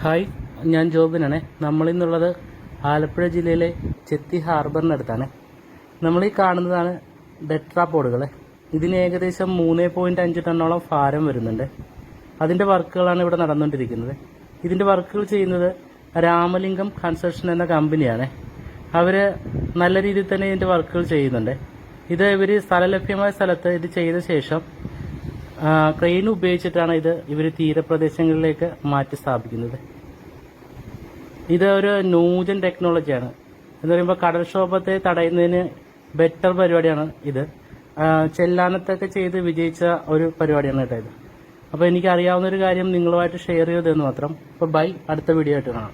Hi, ഞാൻ ജോബിനാണ്. നമ്മളിന്നുള്ളത് ആലപ്പുഴ ജില്ലയിലെ ചെത്തി ഹാർബറിനടുത്താണ്. നമ്മളീ കാണുന്നതാണ് ടെട്രാപോഡുകൾ. ഇതിന് ഏകദേശം 3.5 ടണ്ണോളം ഭാരം വരുന്നുണ്ട്. അതിൻ്റെ വർക്കുകളാണ് ഇവിടെ നടന്നുകൊണ്ടിരിക്കുന്നത്. ഇതിൻ്റെ വർക്കുകൾ ചെയ്യുന്നത് രാമലിംഗം കൺസ്ട്രക്ഷൻ എന്ന കമ്പനിയാണ്. അവർ നല്ല രീതിയിൽ തന്നെ ഇതിൻ്റെ വർക്കുകൾ ചെയ്യുന്നുണ്ട്. ഇത് ഇവർ സ്ഥലലഭ്യമായ സ്ഥലത്ത് ഇത് ചെയ്ത ശേഷം ക്രെയിൻ ഉപയോഗിച്ചിട്ടാണ് ഇവർ തീരപ്രദേശങ്ങളിലേക്ക് മാറ്റി സ്ഥാപിക്കുന്നത്. ഇത് ഒരു നൂതൻ ടെക്നോളജിയാണ്. എന്ന് പറയുമ്പോൾ കടൽക്ഷോഭത്തെ തടയുന്നതിന് ബെറ്റർ പരിപാടിയാണ് ഇത്. ചെല്ലാനത്തൊക്കെ ചെയ്ത് വിജയിച്ച ഒരു പരിപാടിയാണ് കേട്ടോ ഇത്. അപ്പോൾ എനിക്കറിയാവുന്നൊരു കാര്യം നിങ്ങളുമായിട്ട് ഷെയർ ചെയ്തതെന്ന് മാത്രം. അപ്പോൾ ബൈ, അടുത്ത വീഡിയോ ആയിട്ട് കാണാം.